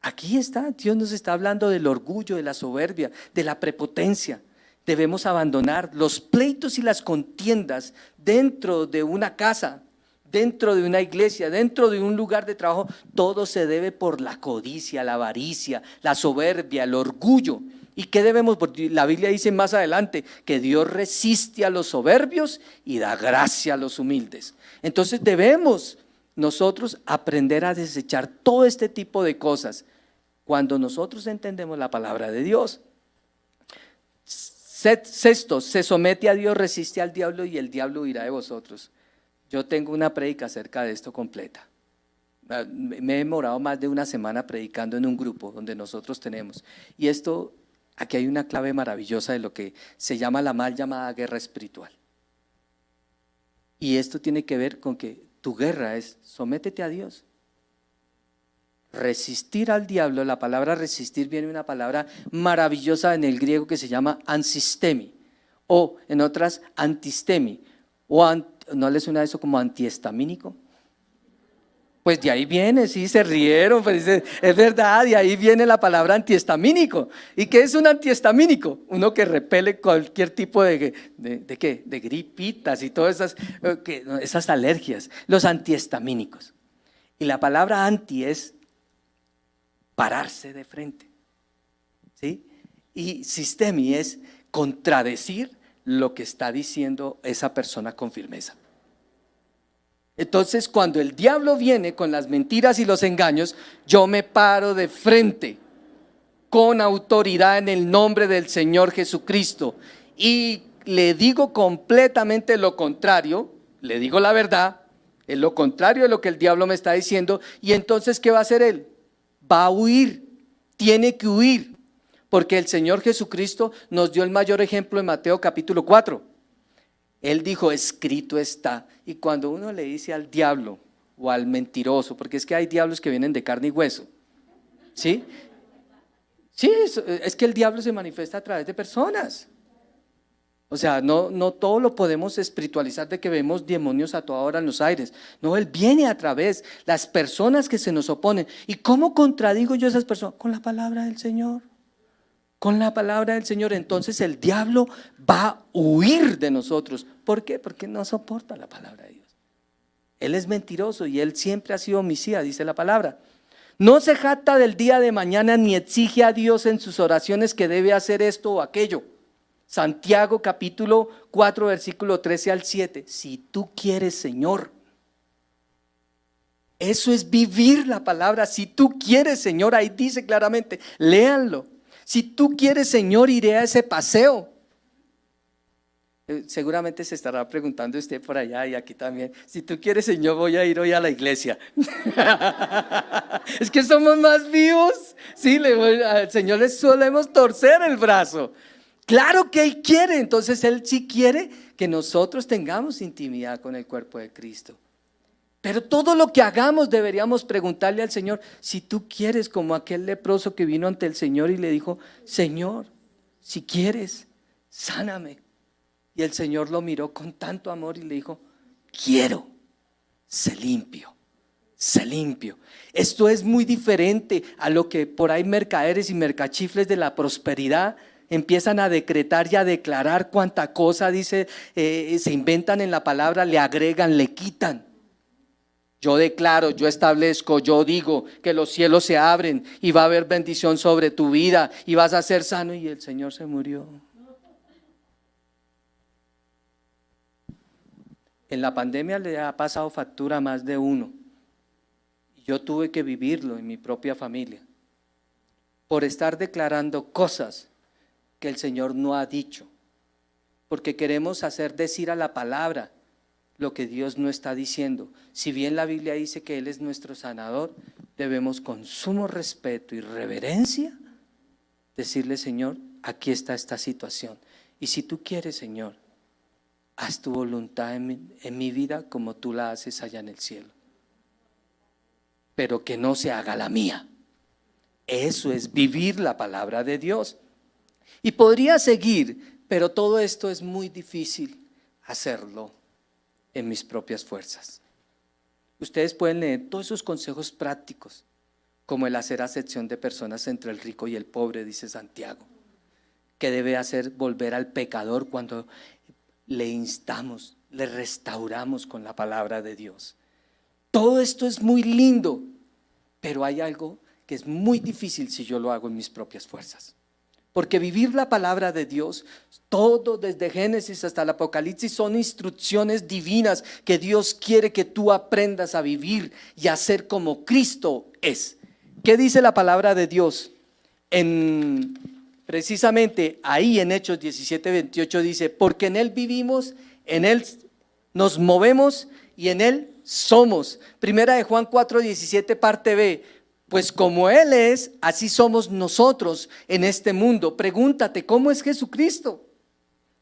Aquí está, Dios nos está hablando del orgullo, de la soberbia, de la prepotencia. Debemos abandonar los pleitos y las contiendas dentro de una casa, dentro de una iglesia, dentro de un lugar de trabajo. Todo se debe por la codicia, la avaricia, la soberbia, el orgullo. ¿Y qué debemos? Porque la Biblia dice más adelante que Dios resiste a los soberbios y da gracia a los humildes. Entonces debemos nosotros aprender a desechar todo este tipo de cosas cuando nosotros entendemos la palabra de Dios. Sexto, se somete a Dios, resiste al diablo y el diablo huirá de vosotros. Yo tengo una prédica acerca de esto completa. Me he demorado más de una semana predicando en un grupo donde nosotros tenemos. Y esto, aquí hay una clave maravillosa de lo que se llama la mal llamada guerra espiritual. Y esto tiene que ver con que tu guerra es sométete a Dios. Resistir al diablo, la palabra resistir viene de una palabra maravillosa en el griego que se llama ansistemi, o en otras antistemi, ¿no les suena eso como antihistamínico? Pues de ahí viene, sí, se rieron, pues es verdad, de ahí viene la palabra antihistamínico. ¿Y qué es un antihistamínico? Uno que repele cualquier tipo de gripitas y todas esas alergias, los antihistamínicos. Y la palabra anti es pararse de frente, ¿sí? Y sistemi es contradecir lo que está diciendo esa persona con firmeza. Entonces, cuando el diablo viene con las mentiras y los engaños, yo me paro de frente con autoridad en el nombre del Señor Jesucristo y le digo completamente lo contrario, le digo la verdad, es lo contrario de lo que el diablo me está diciendo. Y entonces, ¿qué va a hacer él? Va a huir, tiene que huir, porque el Señor Jesucristo nos dio el mayor ejemplo en Mateo capítulo 4. Él dijo, escrito está. Y cuando uno le dice al diablo o al mentiroso, porque es que hay diablos que vienen de carne y hueso, ¿Sí? Sí, es que el diablo se manifiesta a través de personas. O sea, no todo lo podemos espiritualizar de que vemos demonios a toda hora en los aires. No, Él viene a través las personas que se nos oponen. ¿Y cómo contradigo yo a esas personas? Con la palabra del Señor. Con la palabra del Señor. Entonces el diablo va a huir de nosotros. ¿Por qué? Porque no soporta la palabra de Dios. Él es mentiroso y él siempre ha sido homicida, dice la palabra. No se jacta del día de mañana ni exige a Dios en sus oraciones que debe hacer esto o aquello. Santiago capítulo 4 versículo 13 al 7. Si tú quieres, Señor. Eso es vivir la palabra. Si tú quieres, Señor, ahí dice claramente, léanlo. Si tú quieres, Señor, iré a ese paseo. Seguramente se estará preguntando usted por allá y aquí también. Si tú quieres, Señor, voy a ir hoy a la iglesia. Es que somos más vivos. Sí, al Señor le solemos torcer el brazo. Claro que Él quiere, entonces Él sí quiere que nosotros tengamos intimidad con el cuerpo de Cristo. Pero todo lo que hagamos deberíamos preguntarle al Señor, si tú quieres, como aquel leproso que vino ante el Señor y le dijo, Señor, si quieres, sáname. Y el Señor lo miró con tanto amor y le dijo, quiero, sé limpio, sé limpio. Esto es muy diferente a lo que por ahí mercaderes y mercachifles de la prosperidad empiezan a decretar y a declarar cuánta cosa dice, se inventan en la palabra, le agregan, le quitan. Yo declaro, yo establezco, yo digo que los cielos se abren y va a haber bendición sobre tu vida y vas a ser sano, y el Señor se murió. En la pandemia le ha pasado factura a más de uno. Yo tuve que vivirlo en mi propia familia por estar declarando cosas que el Señor no ha dicho, porque queremos hacer decir a la palabra lo que Dios no está diciendo. Si bien la Biblia dice que Él es nuestro sanador, debemos con sumo respeto y reverencia decirle, Señor, aquí está esta situación. Y si tú quieres, Señor, haz tu voluntad en mi vida como tú la haces allá en el cielo. Pero que no se haga la mía. Eso es vivir la palabra de Dios. Y podría seguir, pero todo esto es muy difícil hacerlo en mis propias fuerzas. Ustedes pueden leer todos esos consejos prácticos, como el hacer acepción de personas entre el rico y el pobre, dice Santiago, que debe hacer volver al pecador cuando le instamos, le restauramos con la palabra de Dios. Todo esto es muy lindo, pero hay algo que es muy difícil si yo lo hago en mis propias fuerzas. Porque vivir la palabra de Dios, todo desde Génesis hasta el Apocalipsis, son instrucciones divinas que Dios quiere que tú aprendas a vivir y a ser como Cristo es. ¿Qué dice la palabra de Dios? Precisamente ahí en Hechos 17:28 dice, porque en Él vivimos, en Él nos movemos y en Él somos. Primera de Juan 4:17 parte B. Pues como Él es, así somos nosotros en este mundo. Pregúntate, ¿cómo es Jesucristo?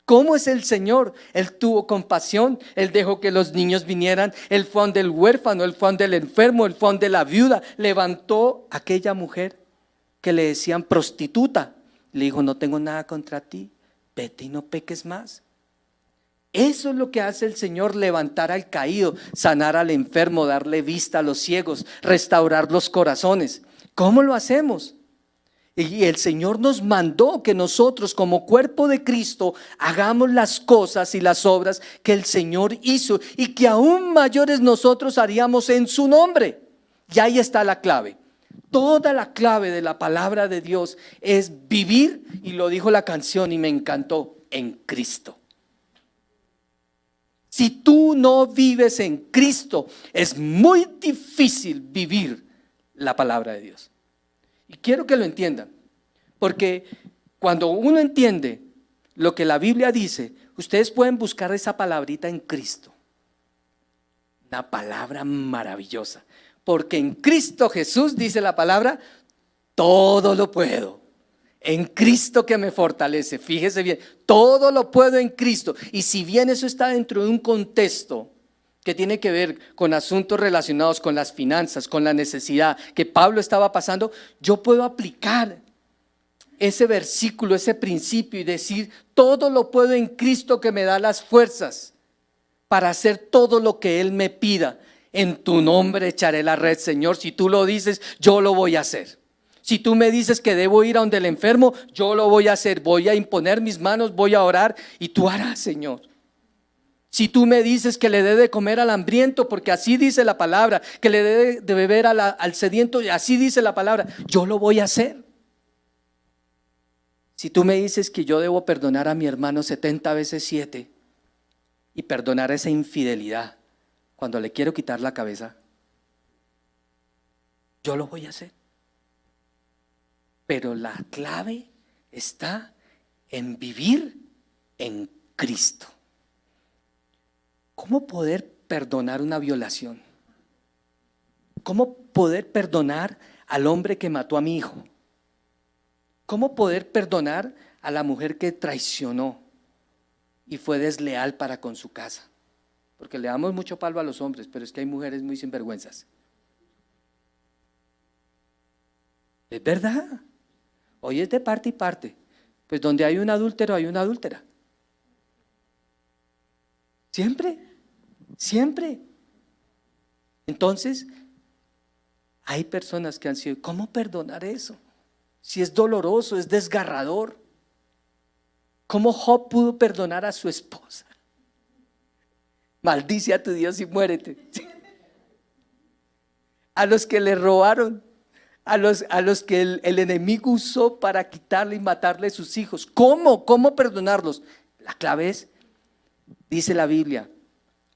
¿Cómo es el Señor? Él tuvo compasión, Él dejó que los niños vinieran, Él fue donde el huérfano, Él fue donde el enfermo, Él fue donde la viuda. Levantó a aquella mujer que le decían prostituta. Le dijo, no tengo nada contra ti, vete y no peques más. Eso es lo que hace el Señor, levantar al caído, sanar al enfermo, darle vista a los ciegos, restaurar los corazones. ¿Cómo lo hacemos? Y el Señor nos mandó que nosotros como cuerpo de Cristo hagamos las cosas y las obras que el Señor hizo y que aún mayores nosotros haríamos en su nombre. Y ahí está la clave. Toda la clave de la palabra de Dios es vivir, y lo dijo la canción y me encantó, en Cristo. Si tú no vives en Cristo, es muy difícil vivir la palabra de Dios. Y quiero que lo entiendan, porque cuando uno entiende lo que la Biblia dice, ustedes pueden buscar esa palabrita en Cristo. Una palabra maravillosa, porque en Cristo Jesús, dice la palabra, todo lo puedo. En Cristo que me fortalece, fíjese bien, todo lo puedo en Cristo. Y si bien eso está dentro de un contexto que tiene que ver con asuntos relacionados con las finanzas, con la necesidad que Pablo estaba pasando, yo puedo aplicar ese versículo, ese principio y decir, todo lo puedo en Cristo que me da las fuerzas para hacer todo lo que Él me pida. En tu nombre echaré la red, Señor. Si tú lo dices, yo lo voy a hacer. Si tú me dices que debo ir a donde el enfermo, yo lo voy a hacer. Voy a imponer mis manos, voy a orar y tú harás, Señor. Si tú me dices que le dé de comer al hambriento, porque así dice la palabra, que le dé de beber al sediento, así dice la palabra, yo lo voy a hacer. Si tú me dices que yo debo perdonar a mi hermano 70 veces 7 y perdonar esa infidelidad cuando le quiero quitar la cabeza, yo lo voy a hacer. Pero la clave está en vivir en Cristo. ¿Cómo poder perdonar una violación? ¿Cómo poder perdonar al hombre que mató a mi hijo? ¿Cómo poder perdonar a la mujer que traicionó y fue desleal para con su casa? Porque le damos mucho palo a los hombres, pero es que hay mujeres muy sinvergüenzas. Es verdad. Hoy es de parte y parte. Pues donde hay un adúltero hay una adúltera. Siempre. Entonces, hay personas que han sido, ¿cómo perdonar eso? Si es doloroso, es desgarrador. ¿Cómo Job pudo perdonar a su esposa? Maldice a tu Dios y muérete. A los que le robaron, a los que el enemigo usó para quitarle y matarle sus hijos. ¿Cómo perdonarlos? La clave es, dice la Biblia,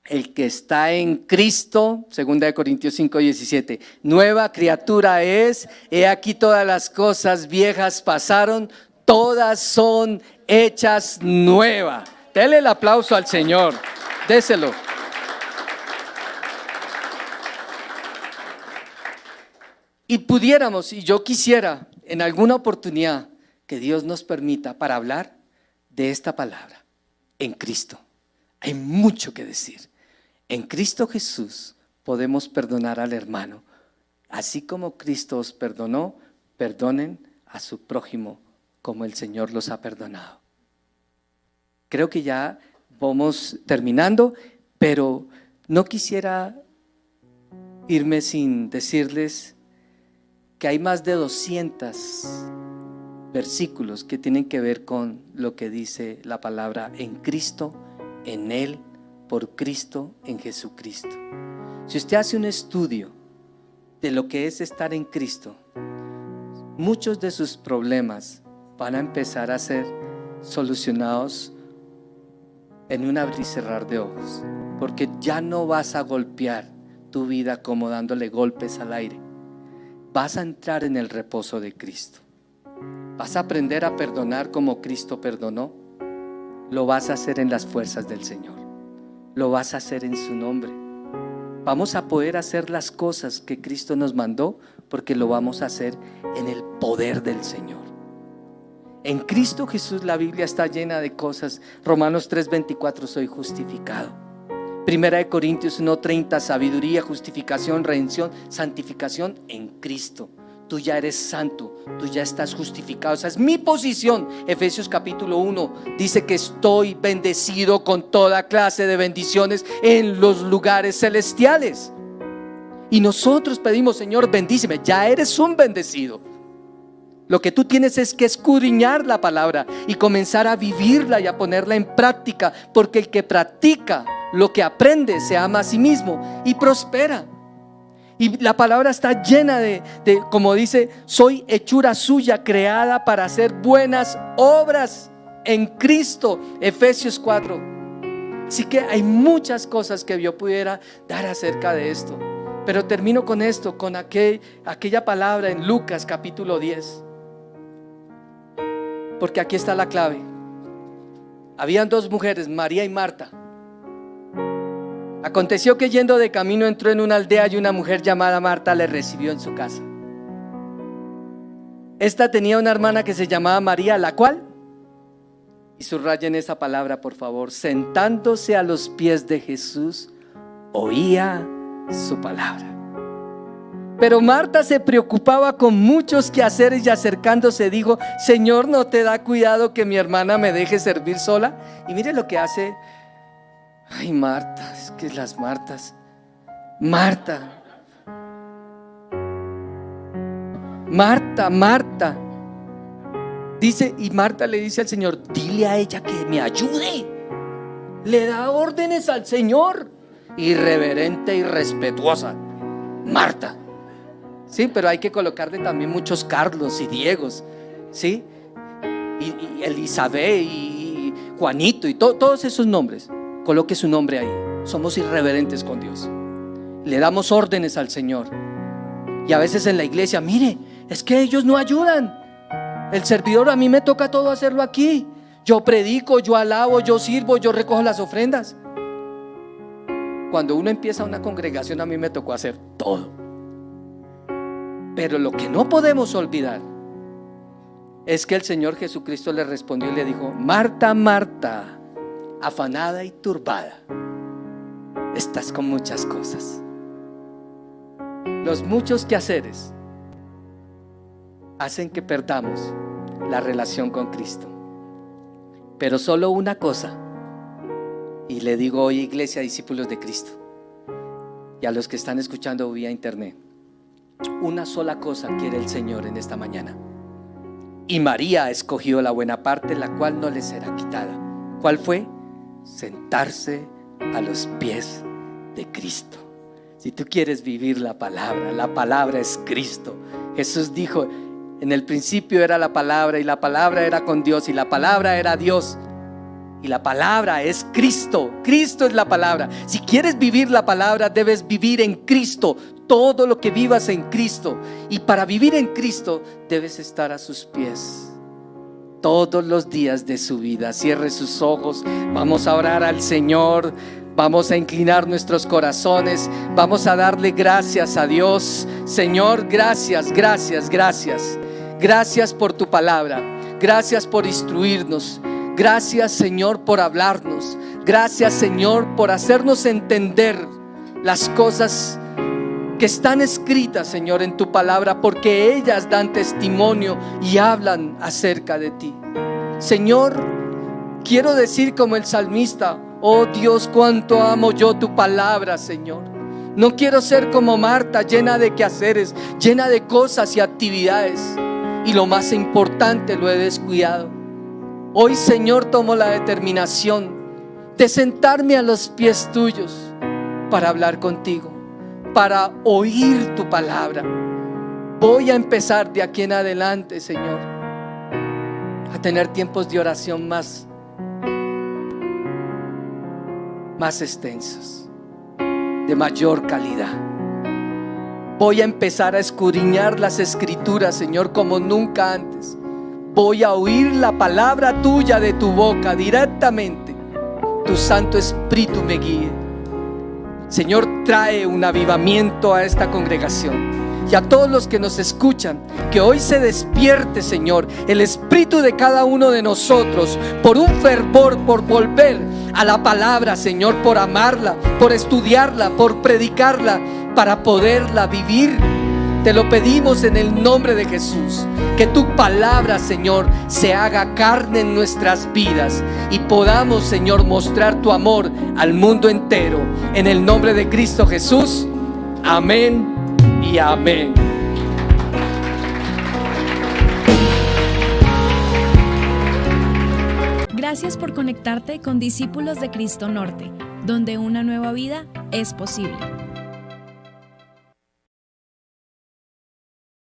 el que está en Cristo, 2 Corintios 5:17, nueva criatura es, he aquí todas las cosas viejas pasaron, todas son hechas nuevas. Dele el aplauso al Señor, déselo. Y pudiéramos, y yo quisiera en alguna oportunidad que Dios nos permita para hablar de esta palabra, en Cristo. Hay mucho que decir. En Cristo Jesús podemos perdonar al hermano. Así como Cristo os perdonó, perdonen a su prójimo como el Señor los ha perdonado. Creo que ya vamos terminando, pero no quisiera irme sin decirles que hay más de 200 versículos que tienen que ver con lo que dice la palabra en Cristo, en Él, por Cristo, en Jesucristo. Si usted hace un estudio de lo que es estar en Cristo, muchos de sus problemas van a empezar a ser solucionados en un abrir y cerrar de ojos, porque ya no vas a golpear tu vida como dándole golpes al aire. Vas a entrar en el reposo de Cristo. Vas a aprender a perdonar como Cristo perdonó. Lo vas a hacer en las fuerzas del Señor. Lo vas a hacer en su nombre. Vamos a poder hacer las cosas que Cristo nos mandó porque lo vamos a hacer en el poder del Señor. En Cristo Jesús la Biblia está llena de cosas. Romanos 3:24, soy justificado. 1 Corintios 1:30, sabiduría, justificación, redención, santificación en Cristo. Tú ya eres santo, tú ya estás justificado. Esa es mi posición. Efesios capítulo 1 dice que estoy bendecido con toda clase de bendiciones en los lugares celestiales. Y nosotros pedimos, Señor, bendíceme. Ya eres un bendecido. Lo que tú tienes es que escudriñar la palabra y comenzar a vivirla y a ponerla en práctica, porque el que practica lo que aprende se ama a sí mismo y prospera. Y la palabra está llena de como dice, soy hechura suya, creada para hacer buenas obras en Cristo. Efesios 4. Así que hay muchas cosas que yo pudiera dar acerca de esto, pero termino con esto, con aquella palabra en Lucas capítulo 10, porque aquí está la clave. Habían dos mujeres, María y Marta. Aconteció que yendo de camino entró en una aldea y una mujer llamada Marta le recibió en su casa. Esta tenía una hermana que se llamaba María, la cual, y subrayen esa palabra por favor, sentándose a los pies de Jesús, oía su palabra. Pero Marta se preocupaba con muchos quehaceres y acercándose dijo: Señor, ¿no te da cuidado que mi hermana me deje servir sola? Y mire lo que hace. Ay, Marta, es que las Martas. Marta, dice, y Marta le dice al Señor: dile a ella que me ayude. Le da órdenes al Señor. Irreverente y respetuosa Marta. Sí, pero hay que colocarle también muchos Carlos y Diegos, ¿sí? Y Elizabeth y Juanito y todos esos nombres. Coloque su nombre ahí. Somos irreverentes con Dios. Le damos órdenes al Señor. Y a veces en la iglesia, mire, es que ellos no ayudan. El servidor, a mí me toca todo hacerlo aquí. Yo predico, yo alabo, yo sirvo, yo recojo las ofrendas. Cuando uno empieza una congregación, a mí me tocó hacer todo. Pero lo que no podemos olvidar es que el Señor Jesucristo le respondió y le dijo: Marta, Marta, afanada y turbada, estás con muchas cosas. Los muchos quehaceres hacen que perdamos la relación con Cristo. Pero solo una cosa, y le digo hoy, iglesia, discípulos de Cristo, y a los que están escuchando vía internet, una sola cosa quiere el Señor en esta mañana. Y María escogió la buena parte, la cual no le será quitada. ¿Cuál fue? Sentarse a los pies de Cristo. Si tú quieres vivir la palabra es Cristo. Jesús dijo: en el principio era la palabra, y la palabra era con Dios, y la palabra era Dios, y la palabra es Cristo. Cristo es la palabra. Si quieres vivir la palabra, debes vivir en Cristo. Todo lo que vivas en Cristo. Y para vivir en Cristo debes estar a sus pies todos los días de su vida. Cierre sus ojos. Vamos a orar al Señor. Vamos a inclinar nuestros corazones. Vamos a darle gracias a Dios. Señor, gracias, gracias, gracias. Gracias por tu palabra. Gracias por instruirnos. Gracias, Señor, por hablarnos. Gracias, Señor, por hacernos entender las cosas que están escritas, Señor, en tu palabra, porque ellas dan testimonio y hablan acerca de ti. Señor, quiero decir como el salmista: oh Dios, cuánto amo yo tu palabra, Señor. No quiero ser como Marta, llena de quehaceres, llena de cosas y actividades, y lo más importante lo he descuidado. Hoy, Señor, tomo la determinación de sentarme a los pies tuyos para hablar contigo, para oír tu palabra. Voy a empezar de aquí en adelante, Señor, a tener tiempos de oración más extensos, de mayor calidad. Voy a empezar a escudriñar las escrituras, Señor, como nunca antes. Voy a oír la palabra tuya de tu boca directamente. Tu Santo Espíritu me guíe. Señor, trae un avivamiento a esta congregación y a todos los que nos escuchan. Que hoy se despierte, Señor, el espíritu de cada uno de nosotros por un fervor, por volver a la palabra, Señor, por amarla, por estudiarla, por predicarla, para poderla vivir. Te lo pedimos en el nombre de Jesús. Que tu palabra, Señor, se haga carne en nuestras vidas y podamos, Señor, mostrar tu amor al mundo entero. En el nombre de Cristo Jesús. Amén y amén. Gracias por conectarte con Discípulos de Cristo Norte, donde una nueva vida es posible.